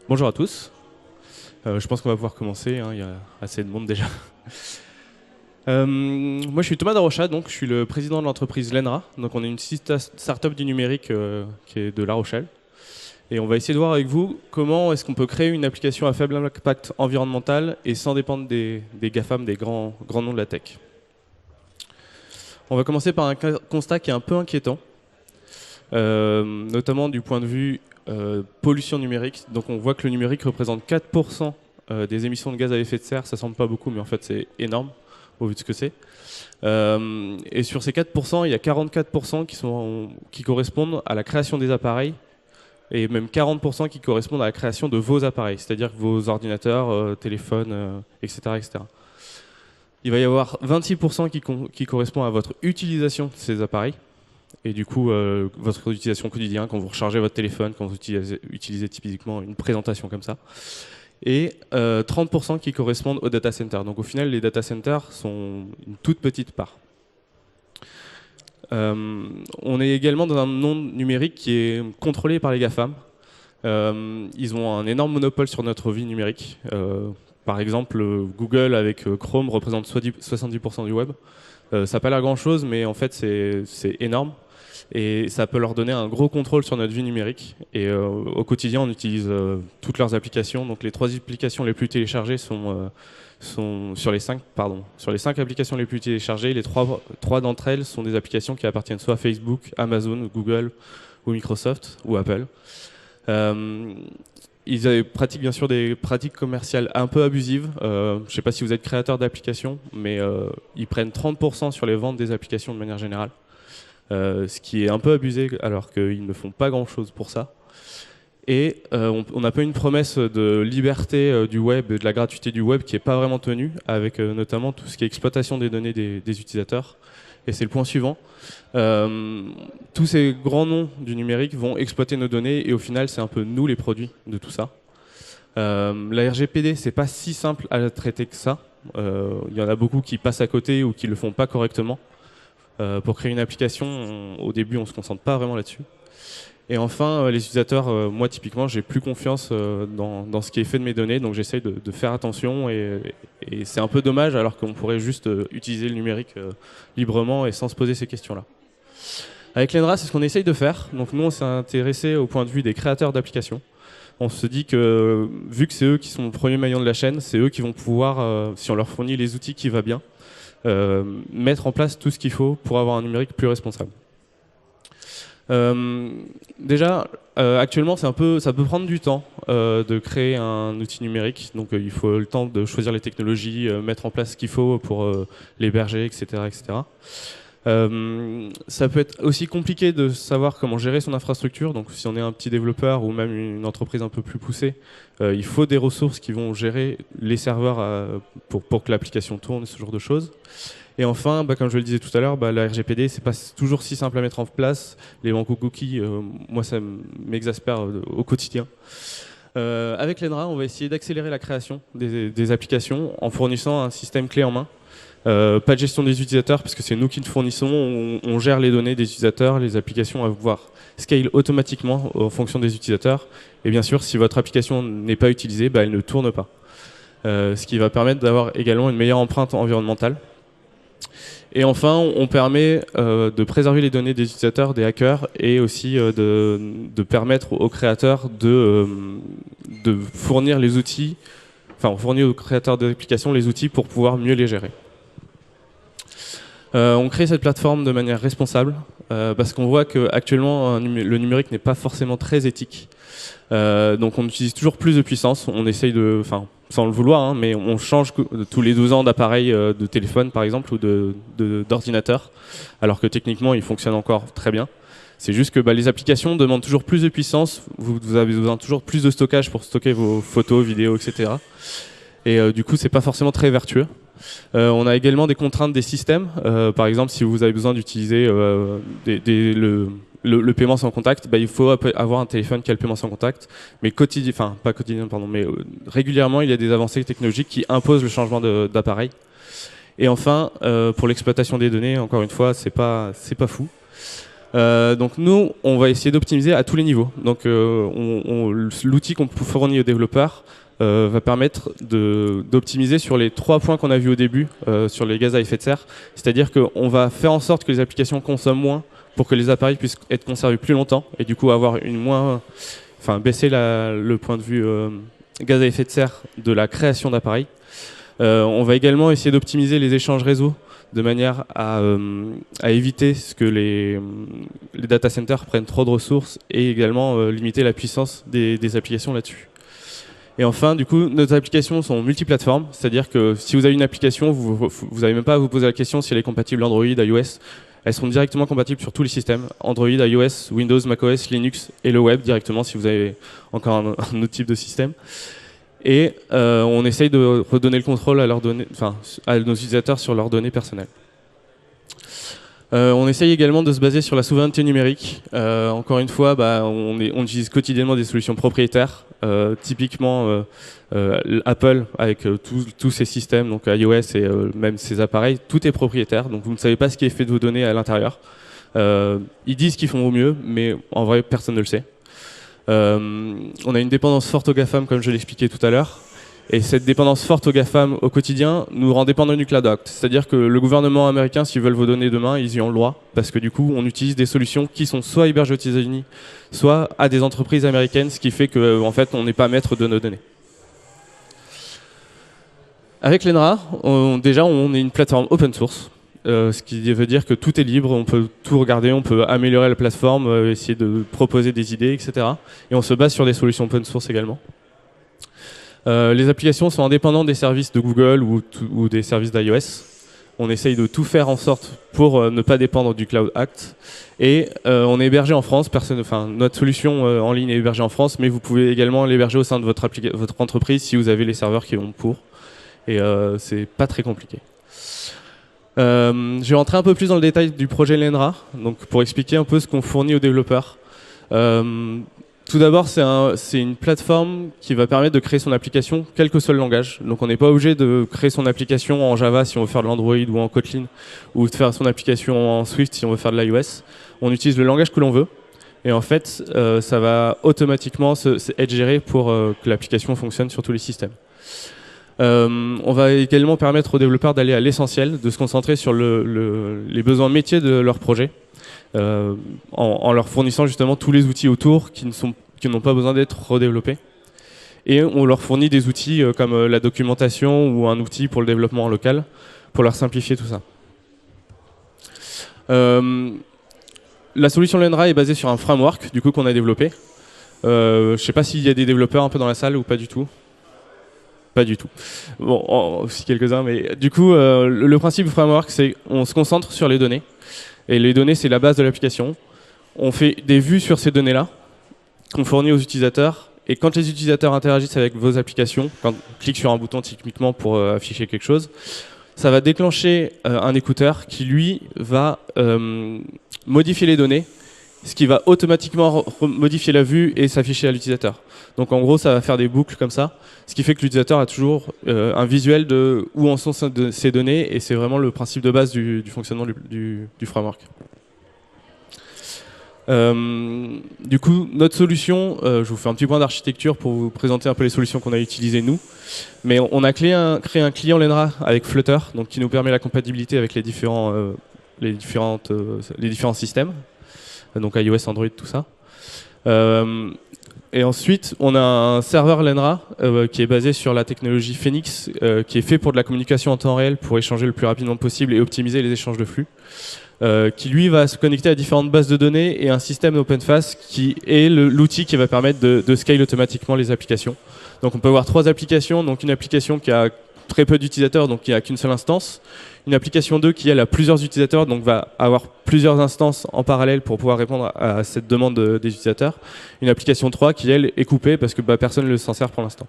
Bonjour à tous. Je pense qu'on va pouvoir commencer, hein, il y a assez de monde déjà. Moi je suis Thomas Darochat, donc je suis le président de l'entreprise Lenra. Donc on est une start-up du numérique qui est de La Rochelle. Et on va essayer de voir avec vous comment est-ce qu'on peut créer une application à faible impact environnemental et sans dépendre des GAFAM, des grands noms de la tech. On va commencer par un constat qui est un peu inquiétant, notamment du point de vue pollution numérique. Donc on voit que le numérique représente 4% des émissions de gaz à effet de serre. Ça semble pas beaucoup, mais en fait c'est énorme au vu de ce que c'est. Et sur ces 4%, il y a 44% qui correspondent à la création des appareils et même 40% qui correspondent à la création de vos appareils, c'est-à-dire vos ordinateurs, téléphones, etc., etc. Il va y avoir 26% qui correspond à votre utilisation de ces appareils. Et du coup, votre utilisation quotidienne, quand vous rechargez votre téléphone, quand vous utilisez typiquement une présentation comme ça. Et 30% qui correspondent aux data centers. Donc au final, les data centers sont une toute petite part. On est également dans un monde numérique qui est contrôlé par les GAFAM. Ils ont un énorme monopole sur notre vie numérique. Par exemple, Google avec Chrome représente 70% du web. Ça n'a pas l'air grand-chose, mais en fait, c'est énorme. Et ça peut leur donner un gros contrôle sur notre vie numérique. Et au quotidien, on utilise toutes leurs applications. Donc les 3 applications les plus téléchargées sont sur les 5 applications les plus téléchargées. Les 3 d'entre elles sont des applications qui appartiennent soit à Facebook, Amazon, Google ou Microsoft ou Apple. Ils pratiquent bien sûr des pratiques commerciales un peu abusives. Je ne sais pas si vous êtes créateur d'applications, mais ils prennent 30% sur les ventes des applications de manière générale. Ce qui est un peu abusé alors qu'ils ne font pas grand-chose pour ça. Et on a pas une promesse de liberté du web, de la gratuité du web qui n'est pas vraiment tenue, avec notamment tout ce qui est exploitation des données des utilisateurs. Et c'est le point suivant. Tous ces grands noms du numérique vont exploiter nos données et au final, c'est un peu nous les produits de tout ça. La RGPD, c'est pas si simple à traiter que ça. Il y en a beaucoup qui passent à côté ou qui le font pas correctement. Pour créer une application, au début, on se concentre pas vraiment là-dessus. Et enfin, les utilisateurs, moi typiquement, j'ai plus confiance dans ce qui est fait de mes données, donc j'essaye de faire attention et c'est un peu dommage alors qu'on pourrait juste utiliser le numérique librement et sans se poser ces questions-là. Avec Lenra, c'est ce qu'on essaye de faire. Donc nous, on s'est intéressé au point de vue des créateurs d'applications. On se dit que vu que c'est eux qui sont le premier maillon de la chaîne, c'est eux qui vont pouvoir, si on leur fournit les outils qui vont bien, mettre en place tout ce qu'il faut pour avoir un numérique plus responsable. Déjà, actuellement, ça peut prendre du temps de créer un outil numérique. Donc, il faut le temps de choisir les technologies, mettre en place ce qu'il faut pour l'héberger, etc., etc. Ça peut être aussi compliqué de savoir comment gérer son infrastructure. Donc, si on est un petit développeur ou même une entreprise un peu plus poussée, il faut des ressources qui vont gérer les serveurs pour que l'application tourne, ce genre de choses. Et enfin, comme je le disais tout à l'heure, la RGPD, c'est pas toujours si simple à mettre en place. Les banques cookies, moi, ça m'exaspère au quotidien. Avec Lenra, on va essayer d'accélérer la création des applications en fournissant un système clé en main. Pas de gestion des utilisateurs, parce que c'est nous qui le fournissons. On gère les données des utilisateurs, les applications à pouvoir scale automatiquement en fonction des utilisateurs. Et bien sûr, si votre application n'est pas utilisée, elle ne tourne pas. Ce qui va permettre d'avoir également une meilleure empreinte environnementale. Et enfin, on permet de préserver les données des utilisateurs, des hackers, et aussi de permettre aux créateurs de fournir les outils, enfin, on fournit aux créateurs d'applications les outils pour pouvoir mieux les gérer. On crée cette plateforme de manière responsable, parce qu'on voit qu'actuellement, le numérique n'est pas forcément très éthique. Donc on utilise toujours plus de puissance, on essaye sans le vouloir, hein, mais on change tous les 12 ans d'appareil de téléphone par exemple ou d'ordinateur, alors que techniquement il fonctionne encore très bien. C'est juste que les applications demandent toujours plus de puissance, vous avez besoin toujours plus de stockage pour stocker vos photos, vidéos, etc. Et du coup c'est pas forcément très vertueux. On a également des contraintes des systèmes, par exemple si vous avez besoin d'utiliser le paiement sans contact, il faut avoir un téléphone qui a le paiement sans contact, mais régulièrement il y a des avancées technologiques qui imposent le changement d'appareil. Et enfin, pour l'exploitation des données, encore une fois, c'est pas fou. Donc nous, on va essayer d'optimiser à tous les niveaux. Donc l'outil qu'on fournit aux développeurs va permettre d'optimiser sur les 3 points qu'on a vus au début, sur les gaz à effet de serre. C'est-à-dire qu'on va faire en sorte que les applications consomment moins pour que les appareils puissent être conservés plus longtemps et du coup avoir baisser le point de vue gaz à effet de serre de la création d'appareils. On va également essayer d'optimiser les échanges réseau de manière à éviter que les data centers prennent trop de ressources et également limiter la puissance des applications là-dessus. Et enfin, du coup, nos applications sont multiplateformes, c'est-à-dire que si vous avez une application, vous n'avez même pas à vous poser la question si elle est compatible Android, iOS. Elles sont directement compatibles sur tous les systèmes, Android, iOS, Windows, macOS, Linux et le web directement si vous avez encore un autre type de système. Et on essaye de redonner le contrôle à nos utilisateurs sur leurs données personnelles. On essaye également de se baser sur la souveraineté numérique. Encore une fois, on utilise quotidiennement des solutions propriétaires. Typiquement, Apple, avec tous ses systèmes, donc iOS et même ses appareils, tout est propriétaire. Donc vous ne savez pas ce qui est fait de vos données à l'intérieur. Ils disent qu'ils font au mieux, mais en vrai, personne ne le sait. On a une dépendance forte aux GAFAM, comme je l'expliquais tout à l'heure. Et cette dépendance forte aux GAFAM au quotidien nous rend dépendants du Cloud Act. C'est-à-dire que le gouvernement américain, s'ils veulent vos données demain, ils y ont le droit. Parce que du coup, on utilise des solutions qui sont soit hébergées aux États-Unis, soit à des entreprises américaines, ce qui fait qu'en fait, on n'est pas maître de nos données. Avec l'ENRA, déjà, on est une plateforme open source. Ce qui veut dire que tout est libre, on peut tout regarder, on peut améliorer la plateforme, essayer de proposer des idées, etc. Et on se base sur des solutions open source également. Les applications sont indépendantes des services de Google ou des services d'iOS. On essaye de tout faire en sorte pour ne pas dépendre du Cloud Act. Et on est hébergé en France. Notre solution en ligne est hébergée en France, mais vous pouvez également l'héberger au sein de votre entreprise si vous avez les serveurs qui vont pour. Et c'est pas très compliqué. Je vais rentrer un peu plus dans le détail du projet l'ENRA, donc pour expliquer un peu ce qu'on fournit aux développeurs. Tout d'abord, c'est une plateforme qui va permettre de créer son application, quel que soit le langage. Donc on n'est pas obligé de créer son application en Java si on veut faire de l'Android ou en Kotlin, ou de faire son application en Swift si on veut faire de l'iOS. On utilise le langage que l'on veut, et en fait, ça va automatiquement être géré pour que l'application fonctionne sur tous les systèmes. On va également permettre aux développeurs d'aller à l'essentiel, de se concentrer sur les besoins métiers de leur projet, en leur fournissant justement tous les outils autour qui n'ont pas besoin d'être redéveloppés. Et on leur fournit des outils comme la documentation ou un outil pour le développement local, pour leur simplifier tout ça. La solution l'ENRA est basée sur un framework du coup qu'on a développé. Je ne sais pas s'il y a des développeurs un peu dans la salle ou pas du tout. Pas du tout. Bon, aussi quelques-uns, mais du coup, le principe du framework, c'est qu'on se concentre sur les données. Et les données, c'est la base de l'application. On fait des vues sur ces données-là, qu'on fournit aux utilisateurs. Et quand les utilisateurs interagissent avec vos applications, quand on clique sur un bouton typiquement pour afficher quelque chose, ça va déclencher un écouteur qui, lui, va modifier les données, ce qui va automatiquement modifier la vue et s'afficher à l'utilisateur. Donc en gros, ça va faire des boucles comme ça, ce qui fait que l'utilisateur a toujours un visuel de où en sont ces données, et c'est vraiment le principe de base du fonctionnement du framework. Du coup, notre solution, je vous fais un petit point d'architecture pour vous présenter un peu les solutions qu'on a utilisées nous. Mais on a créé un client l'ENRA avec Flutter, donc qui nous permet la compatibilité avec les différents systèmes, donc iOS, Android, tout ça. Et ensuite, on a un serveur l'ENRA qui est basé sur la technologie Phoenix, qui est fait pour de la communication en temps réel, pour échanger le plus rapidement possible et optimiser les échanges de flux. Qui lui va se connecter à différentes bases de données et un système OpenFaaS qui est l'outil qui va permettre de scale automatiquement les applications. Donc on peut avoir 3 applications, donc une application qui a très peu d'utilisateurs, donc qui n'a qu'une seule instance, une application 2 qui elle a plusieurs utilisateurs, donc va avoir plusieurs instances en parallèle pour pouvoir répondre à cette demande des utilisateurs, une application 3 qui elle est coupée parce que personne ne s'en sert pour l'instant.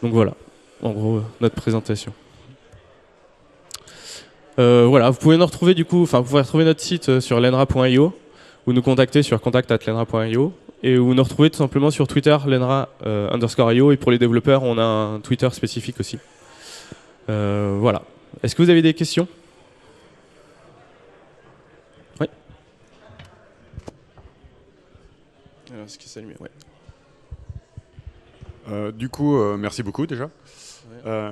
Donc voilà, en gros notre présentation. Voilà, vous pouvez nous retrouver vous pouvez retrouver notre site sur lenra.io ou nous contacter sur contact@lenra.io et vous nous retrouvez tout simplement sur Twitter lenra_io et pour les développeurs on a un Twitter spécifique aussi. Voilà. Est-ce que vous avez des questions? Oui. ce qui s'est allumé, ouais. Du coup, merci beaucoup déjà. Ouais.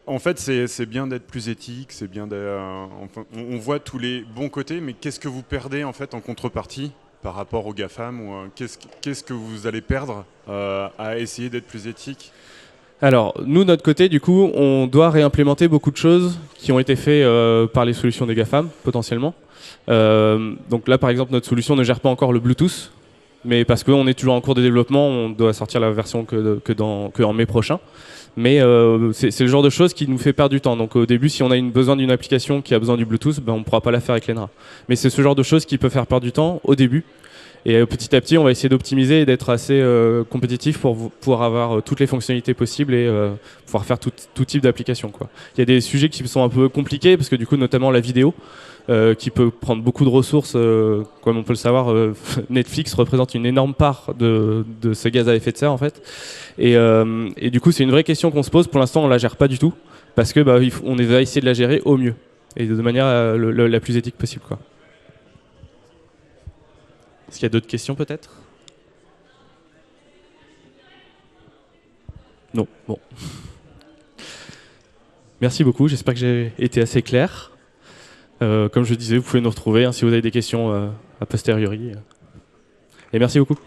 En fait, c'est bien d'être plus éthique, c'est bien enfin, on voit tous les bons côtés, mais qu'est-ce que vous perdez en fait en contrepartie par rapport aux GAFAM ou qu'est-ce que vous allez perdre à essayer d'être plus éthique? Alors, nous, de notre côté, du coup, on doit réimplémenter beaucoup de choses qui ont été faites par les solutions des GAFAM, potentiellement. Donc là, par exemple, notre solution ne gère pas encore le Bluetooth, mais parce qu'on est toujours en cours de développement, on doit sortir la version que en mai prochain. Mais c'est le genre de choses qui nous fait perdre du temps. Donc au début, si on a besoin d'une application qui a besoin du Bluetooth, ben, on ne pourra pas la faire avec l'ENRA. Mais c'est ce genre de choses qui peut faire perdre du temps au début. Et petit à petit, on va essayer d'optimiser et d'être assez compétitif pour pouvoir avoir toutes les fonctionnalités possibles et pouvoir faire tout type d'application, quoi. Il y a des sujets qui sont un peu compliqués parce que du coup, notamment la vidéo, qui peut prendre beaucoup de ressources, comme on peut le savoir, Netflix représente une énorme part de ces gaz à effet de serre en fait. Et du coup, c'est une vraie question qu'on se pose. Pour l'instant, on la gère pas du tout parce que on va essayer de la gérer au mieux et de manière la plus éthique possible, quoi. Est-ce qu'il y a d'autres questions peut-être? Non, bon. Merci beaucoup, j'espère que j'ai été assez clair. Comme je disais, vous pouvez nous retrouver hein, si vous avez des questions a posteriori. Et merci beaucoup.